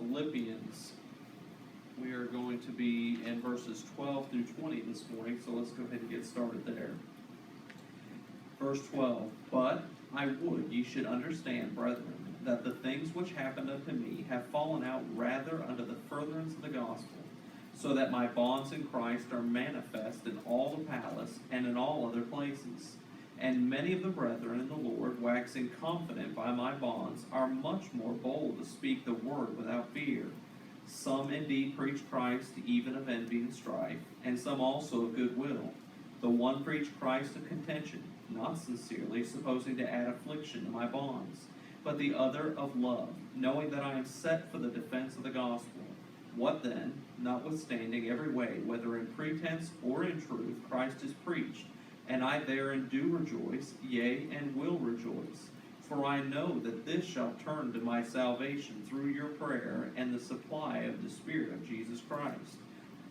Philippians. We are going to be in verses 12 through 20 this morning, so let's go ahead and get started there. Verse 12, But I would ye should understand, brethren, that the things which happened unto me have fallen out rather unto the furtherance of the gospel, so that my bonds in Christ are manifest in all the palace and in all other places. And many of the brethren in the Lord, waxing confident by my bonds, are much more bold to speak the word without fear. Some indeed preach Christ even of envy and strife, and some also of goodwill. The one preached Christ of contention, not sincerely, supposing to add affliction to my bonds, but the other of love, knowing that I am set for the defense of the gospel. What then? Notwithstanding every way, whether in pretense or in truth, Christ is preached, and I therein do rejoice, yea, and will rejoice. For I know that this shall turn to my salvation through your prayer and the supply of the Spirit of Jesus Christ,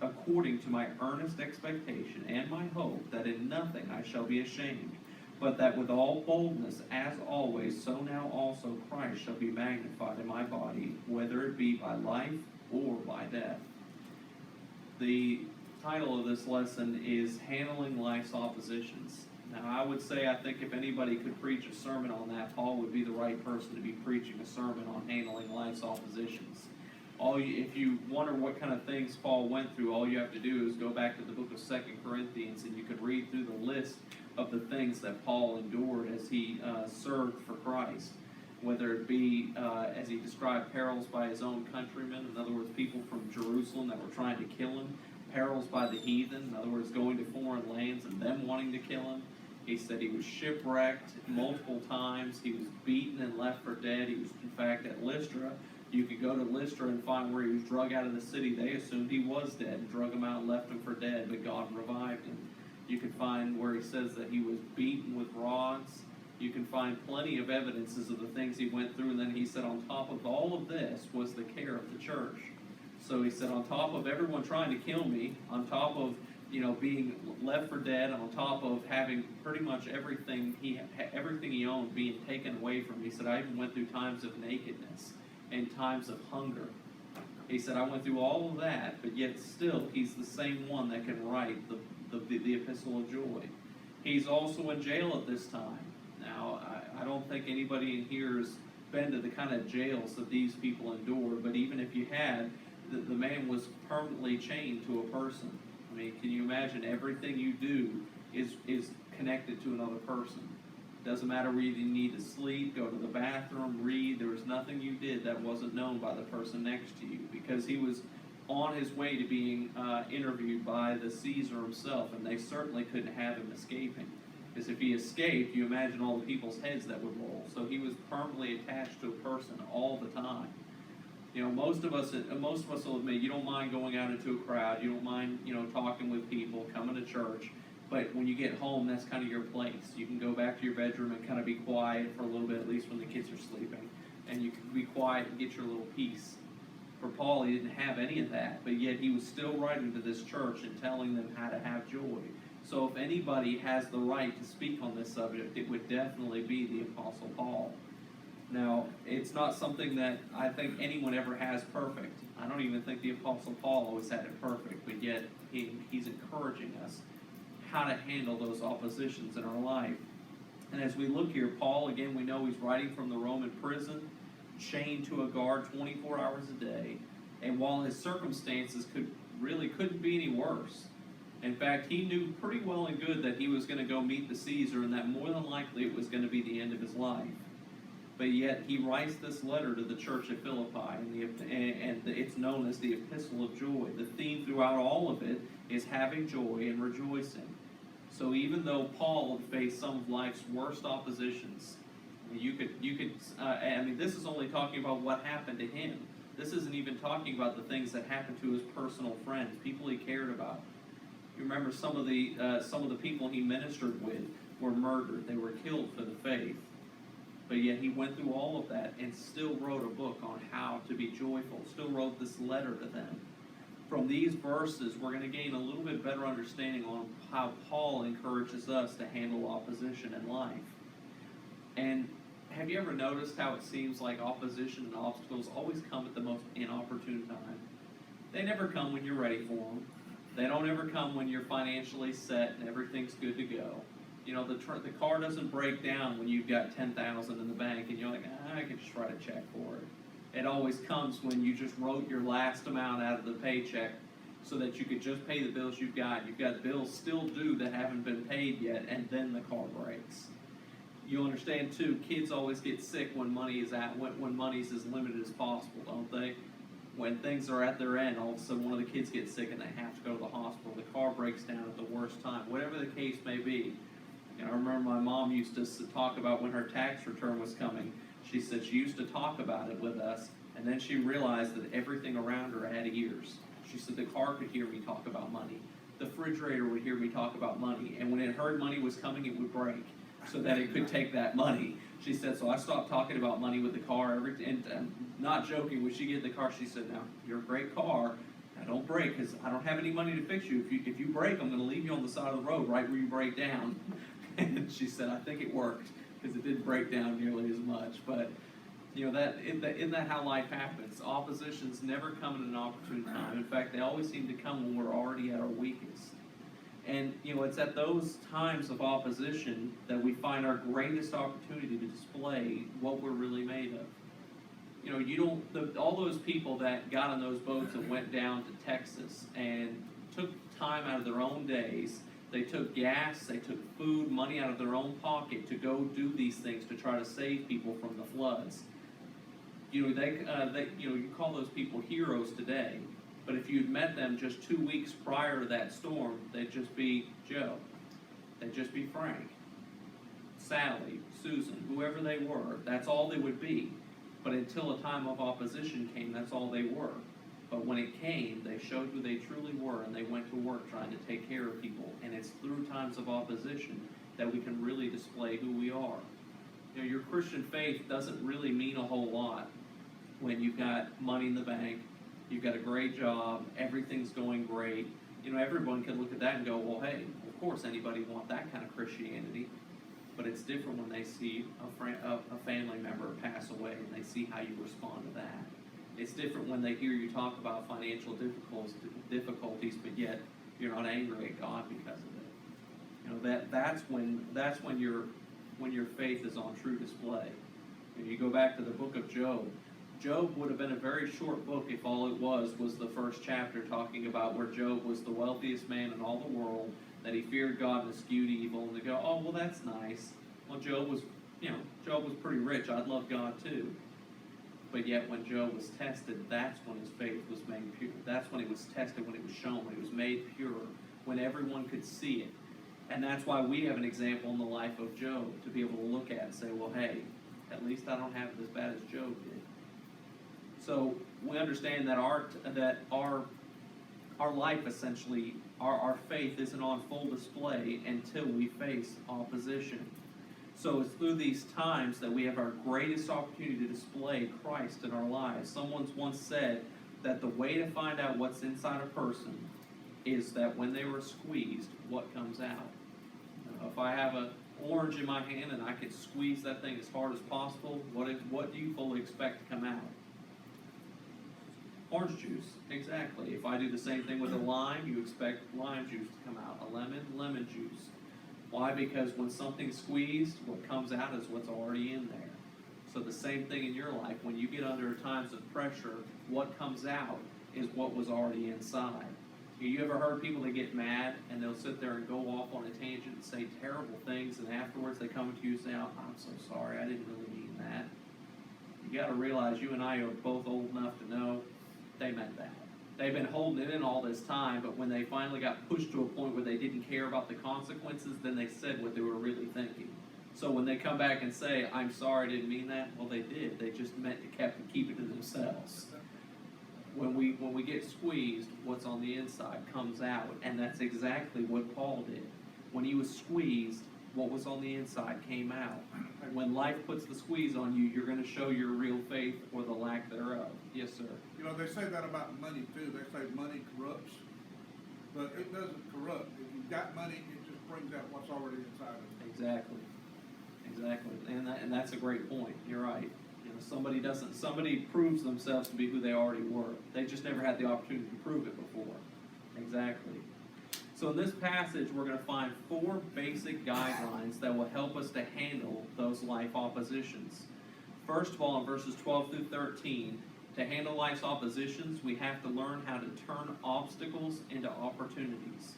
according to my earnest expectation and my hope that in nothing I shall be ashamed, but that with all boldness, as always, so now also Christ shall be magnified in my body, whether it be by life or by death. The title of this lesson is Handling Life's Oppositions. Now, I would say, I think if anybody could preach a sermon on that, Paul would be the right person to be preaching a sermon on handling life's oppositions. If you wonder what kind of things Paul went through, all you have to do is go back to the book of 2 Corinthians, and you could read through the list of the things that Paul endured as he served for Christ. Whether it be, as he described, perils by his own countrymen, in other words, people from Jerusalem that were trying to kill him, perils by the heathen, in other words, going to foreign lands and them wanting to kill him. He said he was shipwrecked multiple times. He was beaten and left for dead. He was, in fact, at Lystra. You could go to Lystra and find where he was drug out of the city. They assumed he was dead and drug him out and left him for dead, but God revived him. You could find where he says that he was beaten with rods. You can find plenty of evidences of the things he went through. And then he said on top of all of this was the care of the church. So he said on top of everyone trying to kill me, on top of being left for dead, on top of having pretty much everything he owned being taken away from him, he said I even went through times of nakedness and times of hunger. He said I went through all of that, but yet still he's the same one that can write the epistle of joy. He's also in jail at this time. Now, I don't think anybody in here has been to the kind of jails that these people endured, but even if you had, the man was permanently chained to a person. I mean, can you imagine everything you do is connected to another person? Doesn't matter where you need to sleep, go to the bathroom, read. There was nothing you did that wasn't known by the person next to you, because he was on his way to being interviewed by the Caesar himself, and they certainly couldn't have him escaping. Because if he escaped, you imagine all the people's heads that would roll. So he was permanently attached to a person all the time. Most of us will admit you don't mind going out into a crowd, you don't mind, talking with people, coming to church, but when you get home, that's kind of your place. You can go back to your bedroom and kind of be quiet for a little bit, at least when the kids are sleeping, and you can be quiet and get your little peace. For Paul, he didn't have any of that, but yet he was still writing to this church and telling them how to have joy. So if anybody has the right to speak on this subject, it would definitely be the Apostle Paul. Now, it's not something that I think anyone ever has perfect. I don't even think the Apostle Paul always had it perfect, but yet he's encouraging us how to handle those oppositions in our life. And as we look here, Paul, again, we know he's writing from the Roman prison, chained to a guard 24 hours a day, and while his circumstances couldn't be any worse. In fact, he knew pretty well and good that he was going to go meet the Caesar, and that more than likely it was going to be the end of his life. But yet he writes this letter to the church at Philippi, and it's known as the Epistle of Joy. The theme throughout all of it is having joy and rejoicing. So even though Paul faced some of life's worst oppositions, this is only talking about what happened to him. This isn't even talking about the things that happened to his personal friends, people he cared about. You remember some of the people he ministered with were murdered. They were killed for the faith. But yet he went through all of that and still wrote a book on how to be joyful, still wrote this letter to them. From these verses, we're going to gain a little bit better understanding on how Paul encourages us to handle opposition in life. And have you ever noticed how it seems like opposition and obstacles always come at the most inopportune time? They never come when you're ready for them. They don't ever come when you're financially set and everything's good to go. You know, the car doesn't break down when you've got $10,000 in the bank and you're like, I can just write a check for it. It always comes when you just wrote your last amount out of the paycheck so that you could just pay the bills you've got. You've got bills still due that haven't been paid yet, and then the car breaks. You understand too, kids always get sick when money is when money's as limited as possible, don't they? When things are at their end, all of a sudden one of the kids gets sick and they have to go to the hospital. The car breaks down at the worst time, whatever the case may be. And I remember my mom used to talk about when her tax return was coming. She said she used to talk about it with us, and then she realized that everything around her had ears. She said the car could hear me talk about money. The refrigerator would hear me talk about money, and when it heard money was coming, it would break so that it could take that money. She said, so I stopped talking about money with the car. And not joking, when she get in the car, she said, now, you're a great car. Now, don't break, because I don't have any money to fix you. If you break, I'm going to leave you on the side of the road right where you break down. And she said, I think it worked, because it didn't break down nearly as much. But, you know, isn't that how life happens? Oppositions never come at an opportune time. In fact, they always seem to come when we're already at our weakest. And, you know, it's at those times of opposition that we find our greatest opportunity to display what we're really made of. You know, all those people that got on those boats and went down to Texas and took time out of their own days, they took gas, they took food, money out of their own pocket to go do these things to try to save people from the floods. You know, you call those people heroes today. But if you'd met them just 2 weeks prior to that storm, they'd just be Joe. They'd just be Frank, Sally, Susan, whoever they were. That's all they would be. But until a time of opposition came, that's all they were. But when it came, they showed who they truly were, and they went to work trying to take care of people. And it's through times of opposition that we can really display who we are. You know, your Christian faith doesn't really mean a whole lot when you've got money in the bank, you've got a great job, everything's going great. You know, everyone can look at that and go, well, hey, of course anybody want that kind of Christianity. But it's different when they see a family member pass away and they see how you respond to that. It's different when they hear you talk about financial difficulties, but yet you're not angry at God because of it. You know, that's when your faith is on true display. If you go back to the book of Job, Job would have been a very short book if all it was the first chapter talking about where Job was the wealthiest man in all the world, that he feared God and eschewed evil, and they go, oh, well, that's nice. Well, Job was pretty rich. I'd love God too. But yet when Job was tested, that's when his faith was made pure. That's when it was tested, when it was shown, when it was made pure, when everyone could see it. And that's why we have an example in the life of Job to be able to look at and say, well, hey, at least I don't have it as bad as Job did. So we understand that our life essentially, our faith isn't on full display until we face opposition. So it's through these times that we have our greatest opportunity to display Christ in our lives. Someone's once said that the way to find out what's inside a person is that when they were squeezed, what comes out. If I have an orange in my hand and I can squeeze that thing as hard as possible, what do you fully expect to come out? Orange juice, exactly. If I do the same thing with a lime, you expect lime juice to come out. A lemon juice. Why? Because when something's squeezed, what comes out is what's already in there. So the same thing in your life. When you get under times of pressure, what comes out is what was already inside. You ever heard people that get mad and they'll sit there and go off on a tangent and say terrible things, and afterwards they come to you and say, oh, I'm so sorry, I didn't really mean that. You got to realize you and I are both old enough to know they meant that. They've been holding it in all this time, but when they finally got pushed to a point where they didn't care about the consequences, then they said what they were really thinking. So when they come back and say, I'm sorry, I didn't mean that, well, they did. They just meant to keep it to themselves. When we get squeezed, what's on the inside comes out, and that's exactly what Paul did. When he was squeezed, what was on the inside came out. When life puts the squeeze on you, you're going to show your real faith or the lack thereof. Yes, sir. You know, they say that about money, too. They say money corrupts, but it doesn't corrupt. If you've got money, it just brings out what's already inside of it. Exactly. Exactly, and that's a great point. You're right. You know, somebody proves themselves to be who they already were. They just never had the opportunity to prove it before. Exactly. So in this passage, we're going to find 4 basic guidelines that will help us to handle those life oppositions. First of all, in verses 12 through 13, to handle life's oppositions, we have to learn how to turn obstacles into opportunities.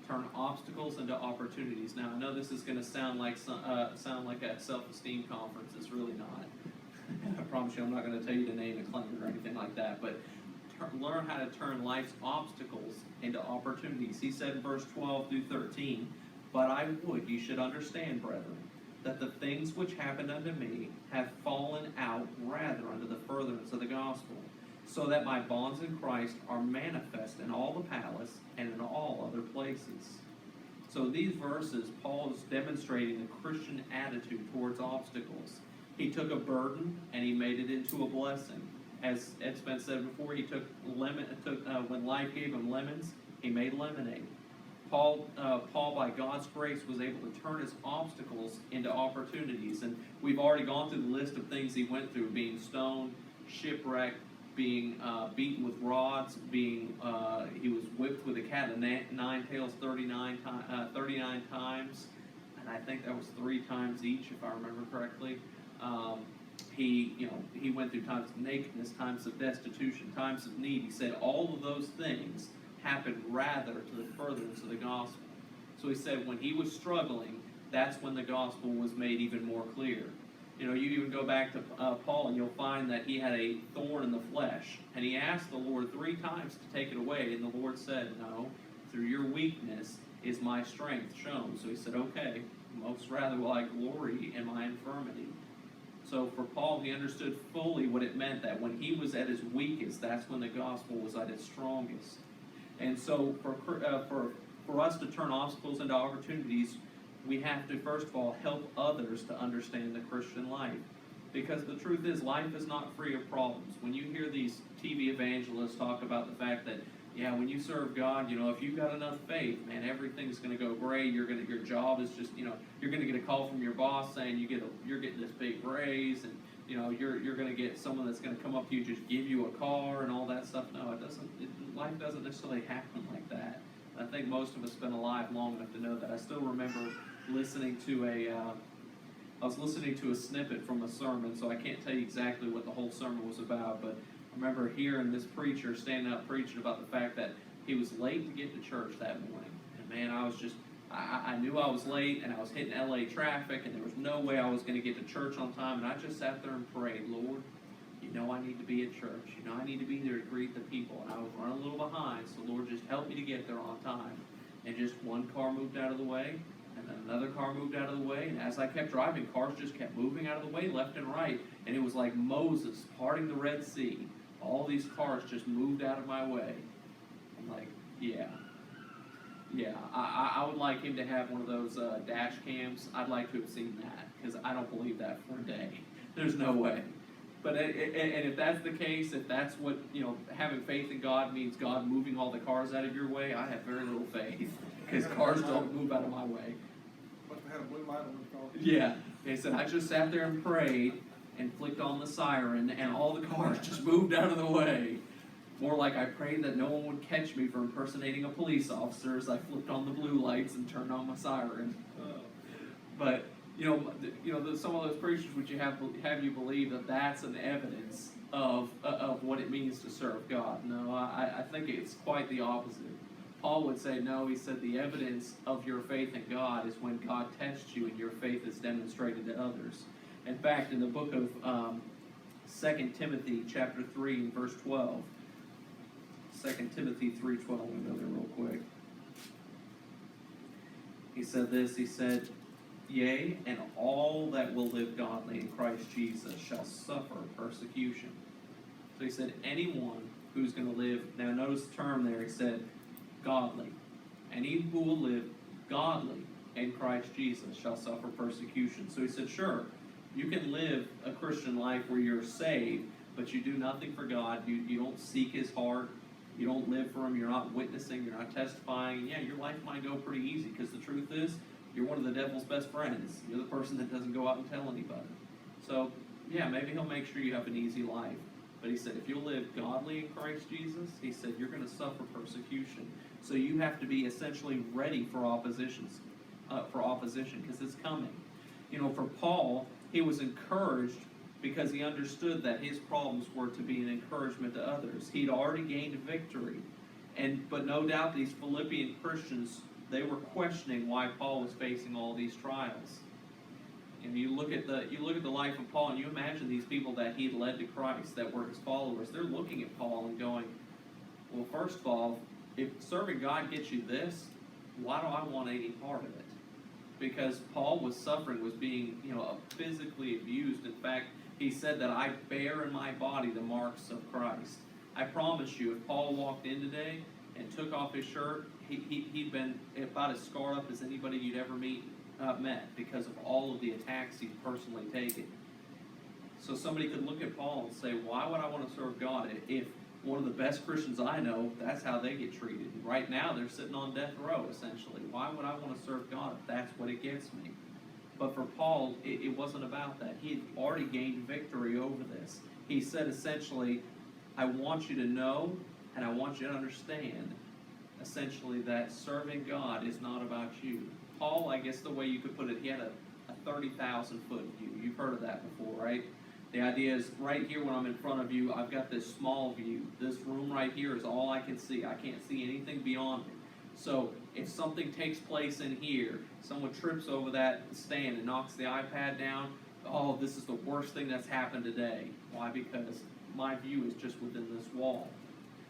Turn obstacles into opportunities. Now, I know this is going to sound like a self-esteem conference. It's really not. I promise you, I'm not going to tell you to name a claim or anything like that. But learn how to turn life's obstacles into opportunities. He said in verse 12 through 13, "But I would you should understand, brethren, that the things which happened unto me have fallen out rather unto the furtherance of the gospel, so that my bonds in Christ are manifest in all the palace and in all other places." So these verses, Paul is demonstrating the Christian attitude towards obstacles. He took a burden and he made it into a blessing. As it's been said before, he took when life gave him lemons, he made lemonade. Paul, by God's grace, was able to turn his obstacles into opportunities. And we've already gone through the list of things he went through: being stoned, shipwrecked, being beaten with rods, he was whipped with a cat of 9 tails 39 times, and I think that was 3 times each, if I remember correctly. He went through times of nakedness, times of destitution, times of need. He said all of those things happened rather to the furtherance of the gospel. So he said when he was struggling, that's when the gospel was made even more clear. You know, you even go back to Paul and you'll find that he had a thorn in the flesh. And he asked the Lord 3 times to take it away. And the Lord said, "No, through your weakness is my strength shown." So he said, "Okay, most rather will I glory in my infirmity." So for Paul, he understood fully what it meant that when he was at his weakest, that's when the gospel was at its strongest. And so for us to turn obstacles into opportunities, we have to, first of all, help others to understand the Christian life. Because the truth is, life is not free of problems. When you hear these TV evangelists talk about the fact that, yeah, when you serve God, you know, if you've got enough faith, man, everything's going to go great. Your job is just, you know, you're going to get a call from your boss saying you're getting this big raise, and you know you're going to get someone that's going to come up to you, just give you a car and all that stuff. No, it doesn't. Life doesn't necessarily happen like that. I think most of us have been alive long enough to know that. I still remember listening to I was listening to a snippet from a sermon, so I can't tell you exactly what the whole sermon was about, but I remember hearing this preacher standing up preaching about the fact that he was late to get to church that morning. And man, I knew I was late, and I was hitting LA traffic, and there was no way I was going to get to church on time, and I just sat there and prayed, "Lord, you know I need to be at church. You know I need to be there to greet the people." And I was running a little behind, so Lord, just help me to get there on time. And just one car moved out of the way, and then another car moved out of the way, and as I kept driving, cars just kept moving out of the way, left and right, and it was like Moses parting the Red Sea. All these cars just moved out of my way. I'm like, yeah, I would like him to have one of those dash cams. I'd like to have seen that, because I don't believe that for a day. There's no way. But and if that's the case, if that's what, you know, having faith in God means God moving all the cars out of your way, I have very little faith, because cars don't move out of my way. Must have had a blue light on his car. Yeah, he said, I just sat there and prayed and flicked on the siren, and all the cars just moved out of the way. More like I prayed that no one would catch me for impersonating a police officer as I flipped on the blue lights and turned on my siren. But some of those preachers would you have you believe that that's an evidence of what it means to serve God. No, I think it's quite the opposite. Paul would say, no, he said the evidence of your faith in God is when God tests you and your faith is demonstrated to others. In fact, in the book of 2 Timothy chapter 3 and verse 12, 2 Timothy 3:12, we'll go there real quick. He said this, he said, "Yea, and all that will live godly in Christ Jesus shall suffer persecution." So he said, anyone who's going to live, now notice the term there, he said, godly. Any who will live godly in Christ Jesus shall suffer persecution. So he said, sure, you can live a Christian life where you're saved, but you do nothing for God. You don't seek His heart. You don't live for Him. You're not witnessing. You're not testifying. Yeah, your life might go pretty easy, because the truth is, You're one of the devil's best friends. You're the person that doesn't go out and tell anybody. So, yeah, maybe he'll make sure you have an easy life. But he said, if you'll live godly in Christ Jesus, he said, you're going to suffer persecution. So you have to be essentially ready for opposition, because it's coming. You know, for Paul, he was encouraged because he understood that his problems were to be an encouragement to others. He'd already gained victory. But no doubt these Philippian Christians, they were questioning why Paul was facing all these trials. And you look at the life of Paul, and you imagine these people that he led to Christ, that were his followers. They're looking at Paul and going, well, first of all, if serving God gets you this, why do I want any part of it? Because Paul was suffering, was being, physically abused. In fact, he said that I bear in my body the marks of Christ. I promise you, if Paul walked in today and took off his shirt, he'd been about as scarred up as anybody you'd ever met because of all of the attacks he's personally taken. So somebody could look at Paul and say, why would I want to serve God if one of the best Christians I know, that's how they get treated? And right now, they're sitting on death row, essentially. Why would I want to serve God if that's what it gets me? But for Paul, it wasn't about that. He had already gained victory over this. He said, essentially, I want you to know and I want you to understand, essentially, that serving God is not about you. Paul, I guess the way you could put it, he had a 30,000-foot view. You've heard of that before, right? The idea is, right here when I'm in front of you, I've got this small view. This room right here is all I can see. I can't see anything beyond it. So if something takes place in here, someone trips over that stand and knocks the iPad down, oh, this is the worst thing that's happened today. Why? Because my view is just within this wall.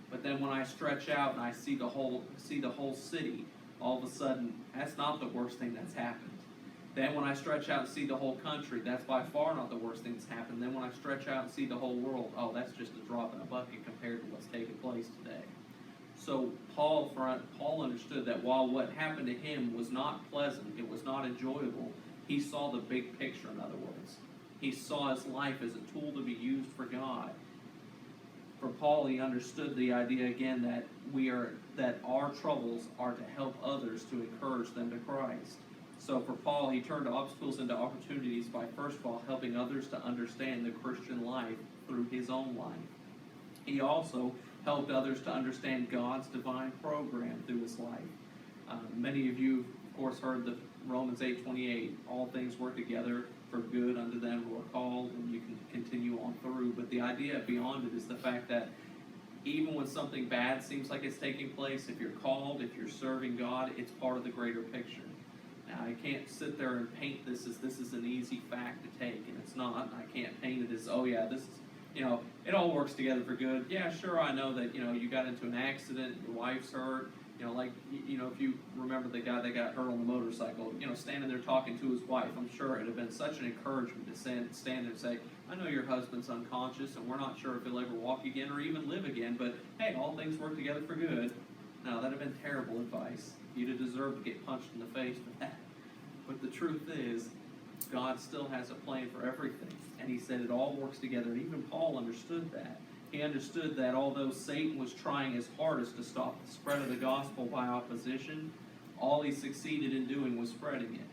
But then when I stretch out and I see the whole city, all of a sudden, that's not the worst thing that's happened. Then when I stretch out and see the whole country, that's by far not the worst thing that's happened. Then when I stretch out and see the whole world, oh, that's just a drop in a bucket compared to what's taking place today. So Paul understood that while what happened to him was not pleasant, it was not enjoyable, he saw the big picture, in other words. He saw his life as a tool to be used for God. For Paul, he understood the idea again that our troubles are to help others, to encourage them to Christ. So for Paul, he turned obstacles into opportunities by, first of all, helping others to understand the Christian life through his own life. He also helped others to understand God's divine program through his life. Many of you, of course, heard the Romans 8:28, all things work together for good unto them who are called, and you can continue on through. But the idea beyond it is the fact that even when something bad seems like it's taking place, if you're called, if you're serving God, it's part of the greater picture. Now, I can't sit there and paint this as this is an easy fact to take, and it's not. I can't paint it as, oh yeah, this is, it all works together for good. Yeah, sure, I know that, you got into an accident, your wife's hurt, if you remember the guy that got hurt on the motorcycle, standing there talking to his wife, I'm sure it would have been such an encouragement to stand there and say, I know your husband's unconscious, and we're not sure if he'll ever walk again or even live again, but hey, all things work together for good. Now, that would have been terrible advice. You'd have deserved to get punched in the face for that. But the truth is, God still has a plan for everything. And he said it all works together. And even Paul understood that. He understood that although Satan was trying his hardest to stop the spread of the gospel by opposition, all he succeeded in doing was spreading it.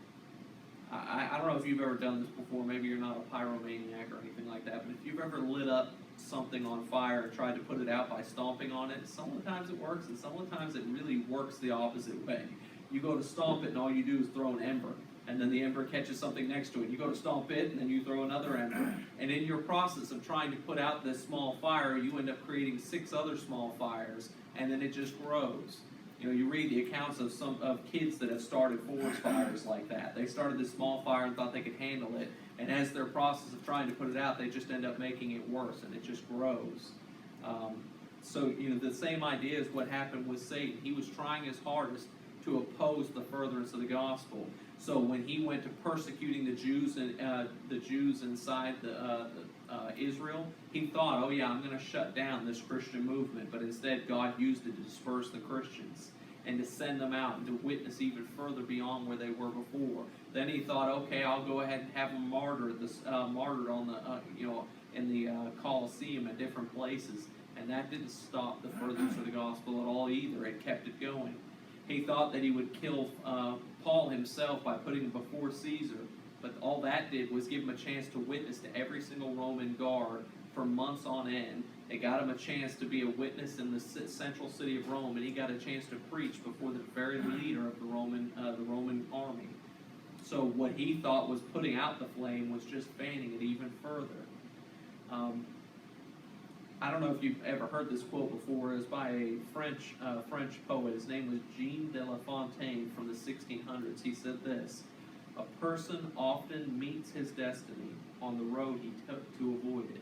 I don't know if you've ever done this before. Maybe you're not a pyromaniac or anything like that. But if you've ever lit up something on fire and tried to put it out by stomping on it, some of the times it works, and some of the times it really works the opposite way. You go to stomp it, and all you do is throw an ember, and then the ember catches something next to it. You go to stomp it, and then you throw another ember. And in your process of trying to put out this small fire, you end up creating 6 other small fires, and then it just grows. You read the accounts of kids that have started forest fires like that. They started this small fire and thought they could handle it, and as their process of trying to put it out, they just end up making it worse, and it just grows. So the same idea is what happened with Satan. He was trying his hardest to oppose the furtherance of the gospel. So when he went to persecuting the Jews and the Jews inside Israel, he thought, oh yeah, I'm going to shut down this Christian movement. But instead, God used it to disperse the Christians and to send them out and to witness even further beyond where they were before. Then he thought, okay, I'll go ahead and have them martyred on the in the Colosseum at different places, and that didn't stop the furtherance of the gospel at all either. It kept it going. He thought that he would kill Paul himself by putting him before Caesar, but all that did was give him a chance to witness to every single Roman guard for months on end. It got him a chance to be a witness in the central city of Rome, and he got a chance to preach before the very leader of the Roman army. So what he thought was putting out the flame was just fanning it even further. I don't know if you've ever heard this quote before. It was by a French poet. His name was Jean de La Fontaine from the 1600s. He said this: "A person often meets his destiny on the road he took to avoid it."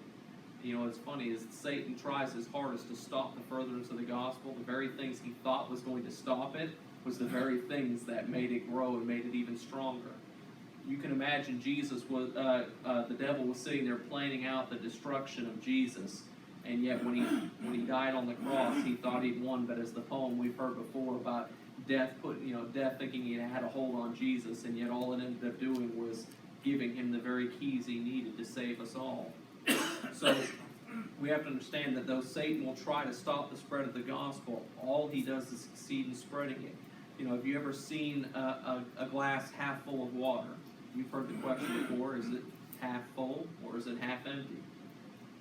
You know, what's funny is Satan tries his hardest to stop the furtherance of the gospel. The very things he thought was going to stop it was the very things that made it grow and made it even stronger. You can imagine the devil was sitting there planning out the destruction of Jesus. And yet when he died on the cross, he thought he'd won. But as the poem we've heard before about death thinking he had a hold on Jesus, and yet all it ended up doing was giving him the very keys he needed to save us all. So we have to understand that though Satan will try to stop the spread of the gospel, all he does is succeed in spreading it. You know, have you ever seen a glass half full of water? You've heard the question before: is it half full or is it half empty?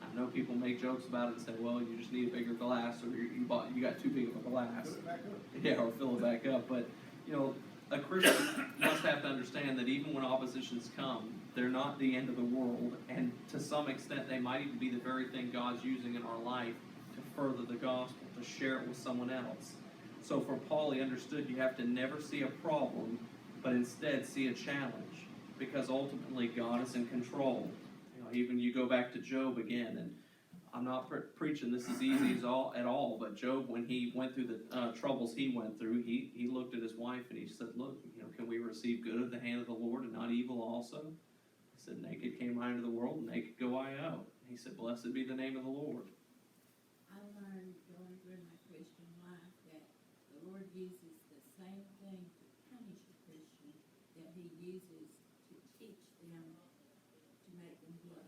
I know people make jokes about it and say, well, you just need a bigger glass, or you got too big of a glass. Fill it back up. Yeah, or fill it back up. But, you know, a Christian must have to understand that even when oppositions come, they're not the end of the world, and to some extent they might even be the very thing God's using in our life to further the gospel, to share it with someone else. So for Paul, he understood you have to never see a problem, but instead see a challenge, because ultimately God is in control. Even you go back to Job again, and I'm not preaching this as easy at all, but Job, when he went through the troubles he went through, he looked at his wife and he said, look, can we receive good at the hand of the Lord and not evil also? He said, naked came I into the world, and naked go I out. He said, blessed be the name of the Lord. I learned going through my Christian life that the Lord uses the same thing to punish a Christian that he uses to teach them to make them grow.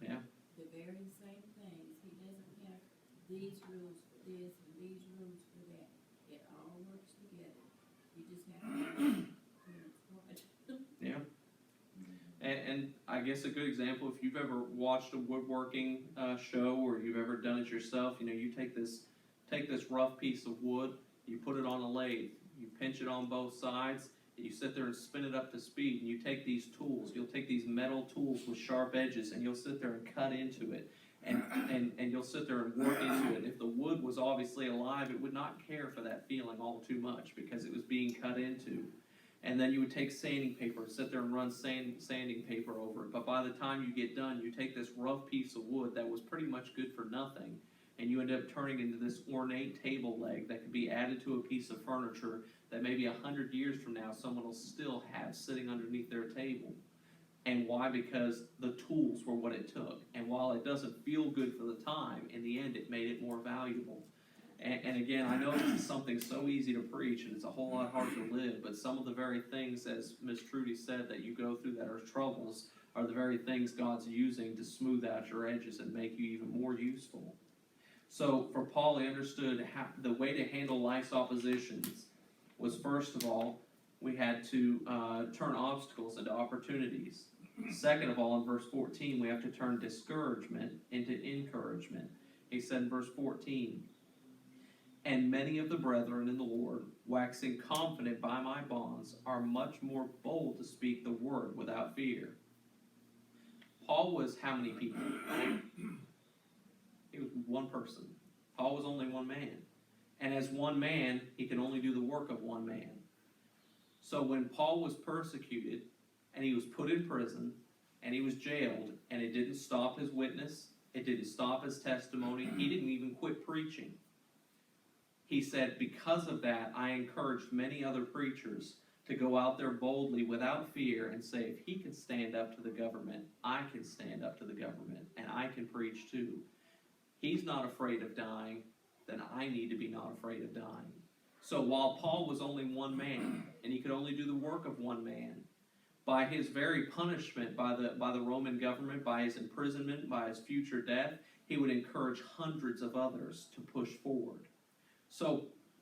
Yeah. The very same things. He doesn't have these rules for this and these rules for that. It all works together. You just have to know when it's what. Yeah. And I guess a good example, if you've ever watched a woodworking show, or you've ever done it yourself, you take this rough piece of wood, you put it on a lathe, you pinch it on both sides, and you sit there and spin it up to speed, and you take these tools, you'll take these metal tools with sharp edges, and you'll sit there and cut into it, and you'll sit there and work into it. If the wood was obviously alive, it would not care for that feeling all too much, because it was being cut into. And then you would take sanding paper, sit there and run sanding paper over it. But by the time you get done, you take this rough piece of wood that was pretty much good for nothing, and you end up turning into this ornate table leg that could be added to a piece of furniture that maybe 100 years from now someone will still have sitting underneath their table. And why? Because the tools were what it took. And while it doesn't feel good for the time, in the end it made it more valuable. And again, I know this is something so easy to preach, and it's a whole lot harder to live, but some of the very things, as Miss Trudy said, that you go through that are troubles, are the very things God's using to smooth out your edges and make you even more useful. So for Paul, he understood the way to handle life's oppositions was, first of all, we had to turn obstacles into opportunities. Second of all, in verse 14, we have to turn discouragement into encouragement. He said in verse 14, and many of the brethren in the Lord, waxing confident by my bonds, are much more bold to speak the word without fear. Paul was how many people? He was one person. Paul was only one man. And as one man, he could only do the work of one man. So when Paul was persecuted, and he was put in prison, and he was jailed, and it didn't stop his witness, it didn't stop his testimony, he didn't even quit preaching. He said, because of that, I encouraged many other preachers to go out there boldly without fear and say, if he can stand up to the government, I can stand up to the government, and I can preach too. He's not afraid of dying, then I need to be not afraid of dying. So while Paul was only one man, and he could only do the work of one man, by his very punishment by the Roman government, by his imprisonment, by his future death, he would encourage hundreds of others to push forward. So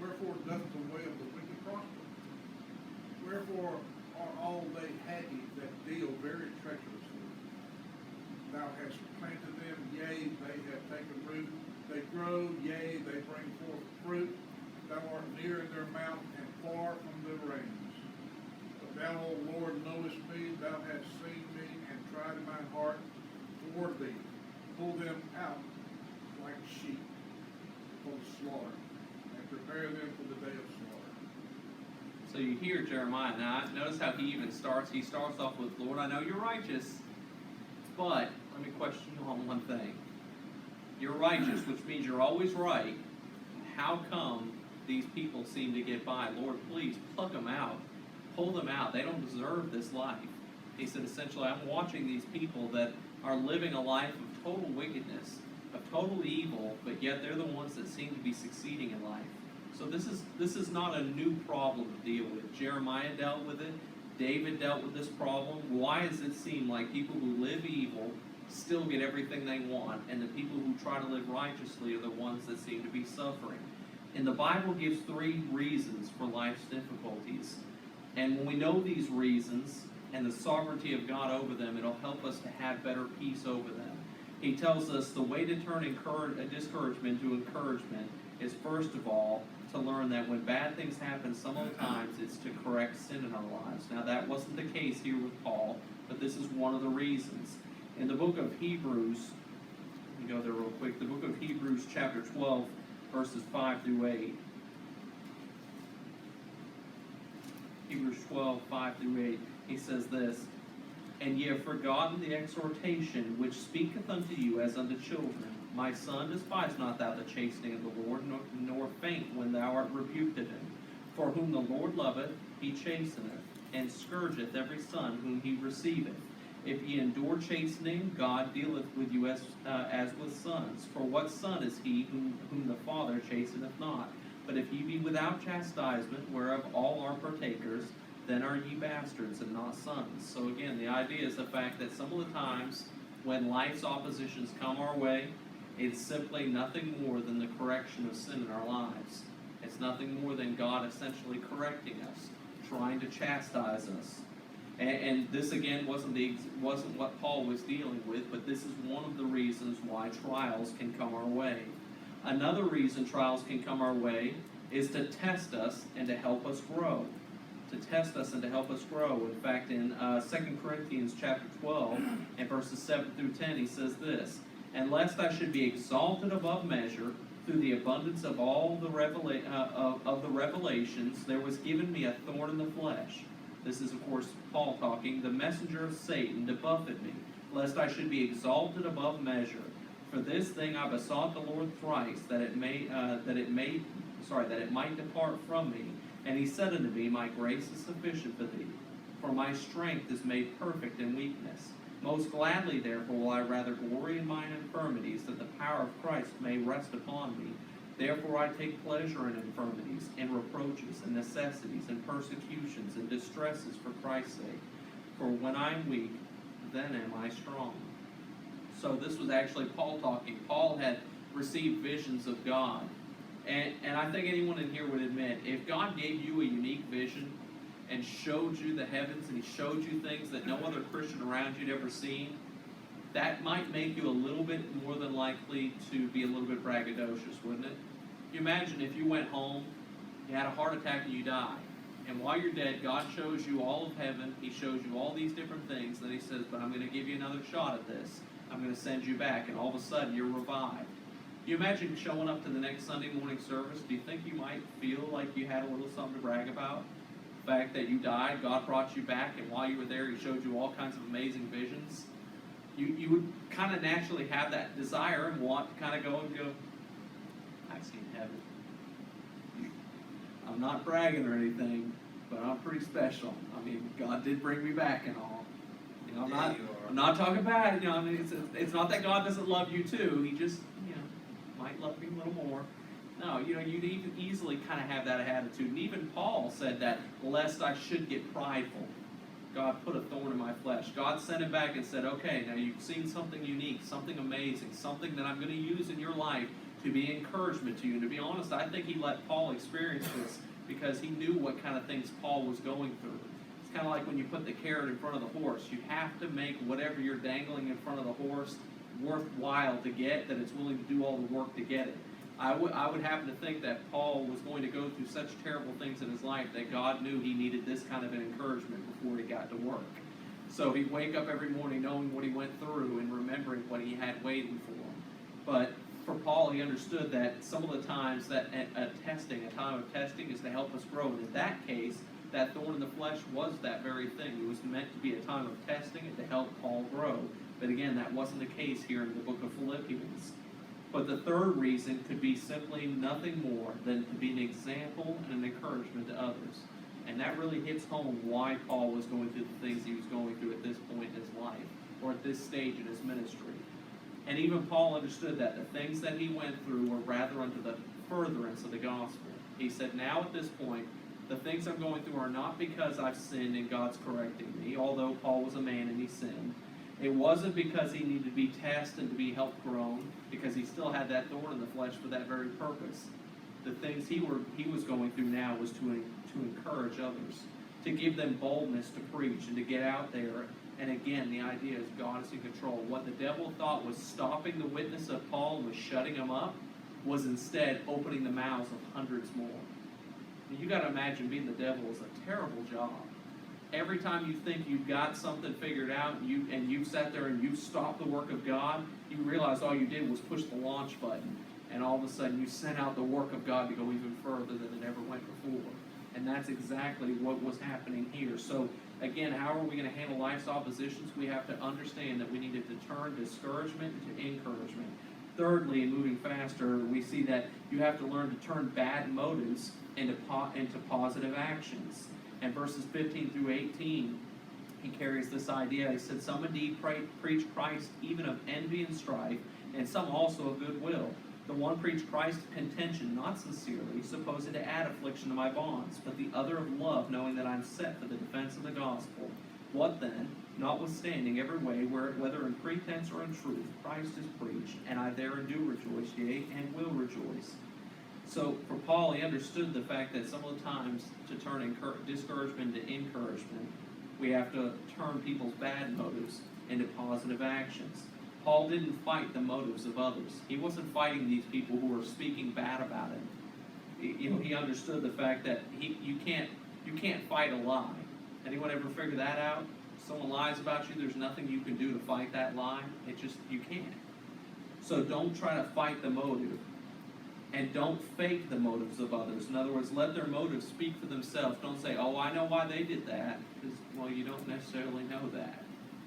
Wherefore doth the way of the wicked prosper? Wherefore are all they happy that deal very treacherously? Thou hast planted them, yea, they have taken root. They grow, yea, they bring forth fruit. Thou art near in their mouth and far from the reins. But thou, O Lord, knowest me. Thou hast seen me and tried mine heart toward thee. Pull them out like sheep for the slaughter, and prepare them for the day of slaughter. So you hear Jeremiah. Now, notice how he even starts. He starts off with, Lord, I know you're righteous, but let me question you on one thing. You're righteous, which means you're always right. How come these people seem to get by? Lord, please pluck them out. Pull them out. They don't deserve this life. He said, essentially, I'm watching these people that are living a life of total wickedness, of total evil, but yet they're the ones that seem to be succeeding in life. So this is not a new problem to deal with. Jeremiah dealt with it. David dealt with this problem. Why does it seem like people who live evil still get everything they want, and the people who try to live righteously are the ones that seem to be suffering? And the Bible gives 3 reasons for life's difficulties. And when we know these reasons and the sovereignty of God over them, it'll help us to have better peace over them. He tells us the way to turn discouragement to encouragement is, first of all, to learn that when bad things happen, some of the times it's to correct sin in our lives. Now, that wasn't the case here with Paul, but this is one of the reasons. In the book of Hebrews, let me go there real quick. The book of Hebrews, chapter 12, verses 5 through 8. Hebrews 12, 5 through 8. He says this, And ye have forgotten the exhortation which speaketh unto you as unto children. My son, despise not thou the chastening of the Lord, nor faint when thou art rebuked of him. For whom the Lord loveth, he chasteneth, and scourgeth every son whom he receiveth. If ye endure chastening, God dealeth with you as with sons. For what son is he whom the Father chasteneth not? But if ye be without chastisement, whereof all are partakers, then are ye bastards and not sons. So again, the idea is the fact that some of the times when life's oppositions come our way, it's simply nothing more than the correction of sin in our lives. It's nothing more than God essentially correcting us, trying to chastise us. And this again wasn't what Paul was dealing with, but this is one of the reasons why trials can come our way. Another reason trials can come our way is to test us and to help us grow. To test us and to help us grow. In fact, in 2 Corinthians chapter 12 and verses 7 through 10, he says this, And lest I should be exalted above measure through the abundance of all the revelations, there was given me a thorn in the flesh. This is, of course, Paul talking. The messenger of Satan to buffet me, lest I should be exalted above measure. For this thing I besought the Lord thrice, that it might depart from me. And he said unto me, My grace is sufficient for thee, for my strength is made perfect in weakness. Most gladly, therefore, will I rather glory in mine infirmities, that the power of Christ may rest upon me. Therefore I take pleasure in infirmities, in reproaches, and necessities, and persecutions, and distresses for Christ's sake. For when I am weak, then am I strong. So this was actually Paul talking. Paul had received visions of God. And I think anyone in here would admit, if God gave you a unique vision and showed you the heavens, and he showed you things that no other Christian around you'd ever seen, that might make you a little bit more than likely to be a little bit braggadocious, wouldn't it? You imagine if you went home, you had a heart attack and you die. And while you're dead, God shows you all of heaven. He shows you all these different things. Then he says, but I'm going to give you another shot at this. I'm going to send you back. And all of a sudden, you're revived. You imagine showing up to the next Sunday morning service. Do you think you might feel like you had a little something to brag about? The fact that you died, God brought you back, and while you were there, he showed you all kinds of amazing visions. You would kind of naturally have that desire and want to kind of go and go, I've seen heaven. I'm not bragging or anything, but I'm pretty special. I mean, God did bring me back and all. You know, I'm not talking bad. You know, I mean, it's not that God doesn't love you too. He just, might love you a little more. No, you'd even easily kind of have that attitude. And even Paul said that, lest I should get prideful. God put a thorn in my flesh. God sent him back and said, okay, now you've seen something unique, something amazing, something that I'm going to use in your life to be encouragement to you. And to be honest, I think he let Paul experience this because he knew what kind of things Paul was going through. It's kind of like when you put the carrot in front of the horse. You have to make whatever you're dangling in front of the horse worthwhile to get, that it's willing to do all the work to get it. I would happen to think that Paul was going to go through such terrible things in his life that God knew he needed this kind of an encouragement before he got to work. So he'd wake up every morning knowing what he went through and remembering what he had waiting for him. But for Paul, he understood that some of the times that a time of testing is to help us grow. And in that case, that thorn in the flesh was that very thing. It was meant to be a time of testing and to help Paul grow. But again, that wasn't the case here in the book of Philippians. But the third reason could be simply nothing more than to be an example and an encouragement to others. And that really hits home why Paul was going through the things he was going through at this point in his life, or at this stage in his ministry. And even Paul understood that the things that he went through were rather unto the furtherance of the gospel. He said, now at this point, the things I'm going through are not because I've sinned and God's correcting me, although Paul was a man and he sinned. It wasn't because he needed to be tested and to be helped grown, because he still had that thorn in the flesh for that very purpose. The things he was going through now was to encourage others, to give them boldness to preach and to get out there. And again, the idea is God is in control. What the devil thought was stopping the witness of Paul and was shutting him up was instead opening the mouths of hundreds more. And you got to imagine being the devil is a terrible job. Every time you think you've got something figured out and you've sat there and you've stopped the work of God, you realize all you did was push the launch button. And all of a sudden you sent out the work of God to go even further than it ever went before. And that's exactly what was happening here. So again, how are we going to handle life's oppositions? We have to understand that we need to turn discouragement into encouragement. Thirdly, and moving faster, we see that you have to learn to turn bad motives into positive actions. And verses 15 through 18, he carries this idea. He said, some indeed preach Christ even of envy and strife, and some also of goodwill. The one preached Christ of contention, not sincerely, supposing to add affliction to my bonds, but the other of love, knowing that I am set for the defense of the gospel. What then? Notwithstanding every way, whether in pretense or in truth, Christ is preached, and I therein do rejoice, yea, and will rejoice. So for Paul, he understood the fact that some of the times to turn discouragement into encouragement, we have to turn people's bad motives into positive actions. Paul didn't fight the motives of others. He wasn't fighting these people who were speaking bad about him. He understood the fact that you can't fight a lie. Anyone ever figure that out? If someone lies about you, there's nothing you can do to fight that lie. You can't. So don't try to fight the motive. And don't fake the motives of others. In other words, let their motives speak for themselves. Don't say, oh, I know why they did that. Because, well, you don't necessarily know that.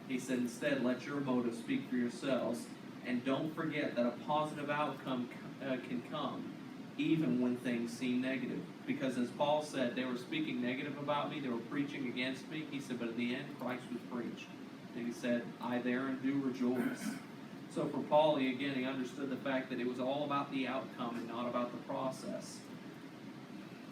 He said, instead, let your motives speak for yourselves. And don't forget that a positive outcome can come even when things seem negative. Because as Paul said, they were speaking negative about me. They were preaching against me. He said, but at the end, Christ was preached. And he said, I therein do rejoice. So for Paul, he understood the fact that it was all about the outcome and not about the process.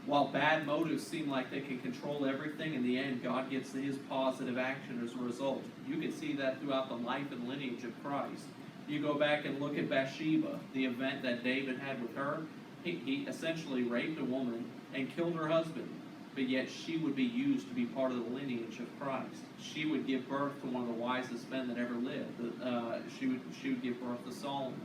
While bad motives seem like they can control everything, in the end, God gets his positive action as a result. You can see that throughout the life and lineage of Christ. You go back and look at Bathsheba, the event that David had with her. He essentially raped a woman and killed her husband, but yet she would be used to be part of the lineage of Christ. She would give birth to one of the wisest men that ever lived. She would give birth to Solomon.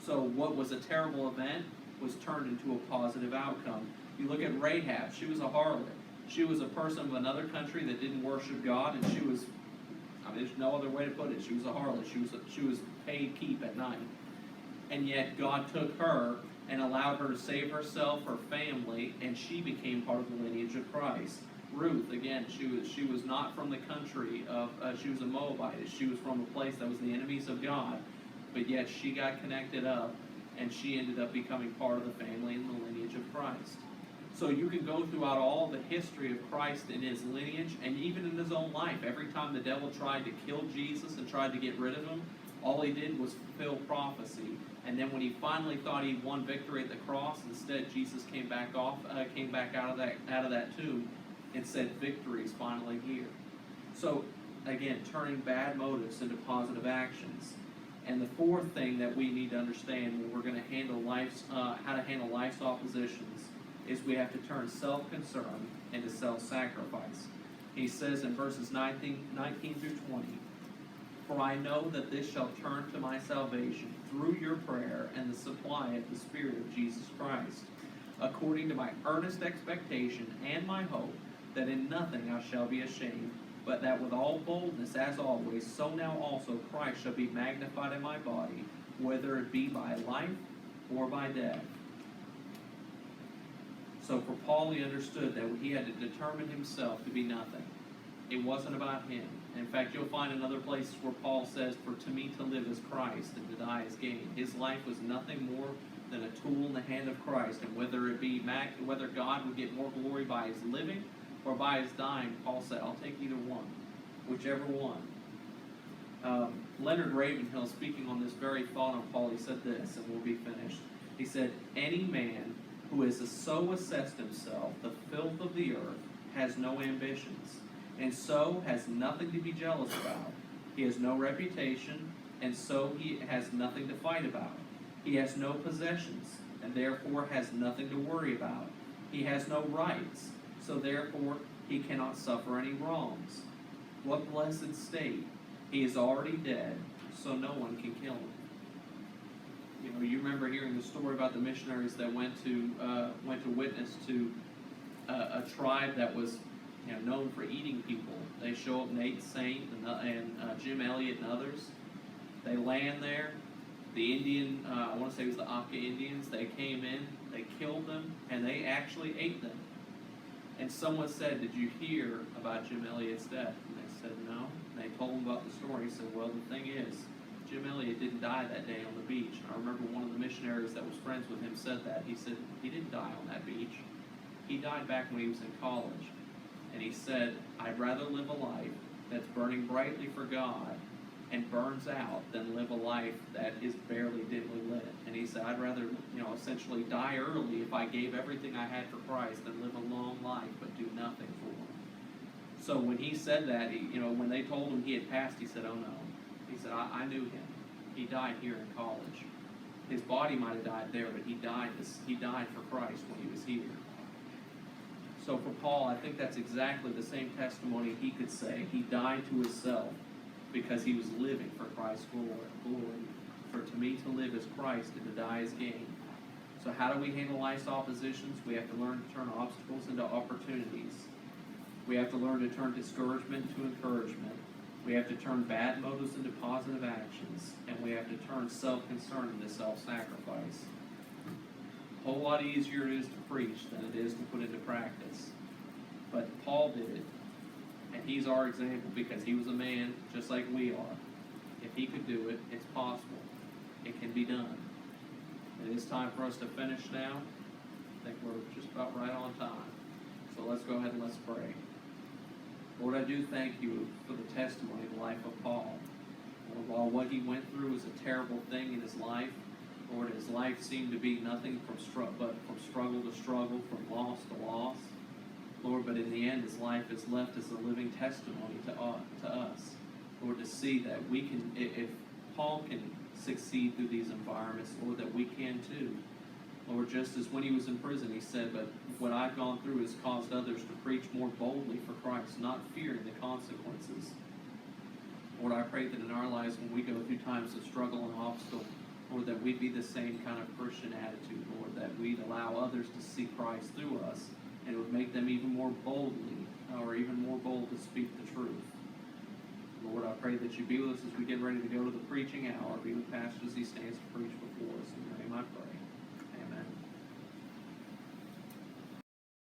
So what was a terrible event was turned into a positive outcome. You look at Rahab. She was a harlot. She was a person of another country that didn't worship God, and she was, there's no other way to put it. She was a harlot. She was paid keep at night. And yet God took her and allowed her to save herself, her family, and she became part of the lineage of Christ. Ruth, again, she was not from the country of, she was a Moabite. She was from a place that was the enemies of God, but yet she got connected up, and she ended up becoming part of the family and the lineage of Christ. So you can go throughout all the history of Christ in his lineage, and even in his own life. Every time the devil tried to kill Jesus and tried to get rid of him, all he did was fulfill prophecy. And then when he finally thought he'd won victory at the cross, instead Jesus came back out of that tomb and said, victory is finally here. So again, turning bad motives into positive actions. And the fourth thing that we need to understand when we're going to handle how to handle life's oppositions is we have to turn self-concern into self-sacrifice. He says in verses 19 through 20, "For I know that this shall turn to my salvation through your prayer and the supply of the Spirit of Jesus Christ, according to my earnest expectation and my hope, that in nothing I shall be ashamed, but that with all boldness, as always, so now also Christ shall be magnified in my body, whether it be by life or by death." So for Paul, he understood that he had to determine himself to be nothing. It wasn't about him. In fact, you'll find in other places where Paul says, "For to me to live is Christ, and to die is gain." His life was nothing more than a tool in the hand of Christ, and whether God would get more glory by his living or by his dying, Paul said, "I'll take either one, whichever one." Leonard Ravenhill, speaking on this very thought on Paul, he said this, and we'll be finished. He said, "Any man who has so assessed himself the filth of the earth has no ambitions, and so has nothing to be jealous about. He has no reputation, and so he has nothing to fight about. He has no possessions, and therefore has nothing to worry about. He has no rights, so therefore he cannot suffer any wrongs. What blessed state! He is already dead, so no one can kill him." You know, you remember hearing the story about the missionaries that went to witness to a tribe that was, known for eating people. They show up, Nate Saint and Jim Elliott and others. They land there. The Indian, I want to say it was the Aka Indians, they came in, they killed them, and they actually ate them. And someone said, "Did you hear about Jim Elliott's death?" And they said, "No." And they told them about the story. He said, "Well, the thing is, Jim Elliott didn't die that day on the beach." And I remember one of the missionaries that was friends with him said that. He said, "He didn't die on that beach. He died back when he was in college." And he said, "I'd rather live a life that's burning brightly for God and burns out than live a life that is barely dimly lit." And he said, "I'd rather, essentially die early if I gave everything I had for Christ than live a long life but do nothing for him." So when he said that, when they told him he had passed, he said, "Oh no." He said, I knew him. He died here in college. His body might have died there, but he died for Christ when he was here." So for Paul, I think that's exactly the same testimony he could say. He died to himself because he was living for Christ's glory. "For to me to live is Christ, and to die is gain." So how do we handle life's oppositions? We have to learn to turn obstacles into opportunities. We have to learn to turn discouragement to encouragement. We have to turn bad motives into positive actions. And we have to turn self-concern into self-sacrifice. A whole lot easier it is to preach than it is to put into practice. But Paul did it. And he's our example because he was a man just like we are. If he could do it, it's possible. It can be done. It is time for us to finish now. I think we're just about right on time. So let's go ahead and let's pray. Lord, I do thank you for the testimony of the life of Paul. Lord, while what he went through was a terrible thing in his life, Lord, his life seemed to be nothing but from struggle to struggle, from loss to loss. Lord, but in the end, his life is left as a living testimony to us. Lord, to see that we can, if Paul can succeed through these environments, Lord, that we can too. Lord, just as when he was in prison, he said, "But what I've gone through has caused others to preach more boldly for Christ, not fearing the consequences." Lord, I pray that in our lives, when we go through times of struggle and obstacle, Lord, that we be the same kind of Christian attitude, Lord, that we'd allow others to see Christ through us, and it would make them even more boldly, or even more bold to speak the truth. Lord, I pray that you be with us as we get ready to go to the preaching hour. Be with Pastor as he stands to preach before us. In your name I pray.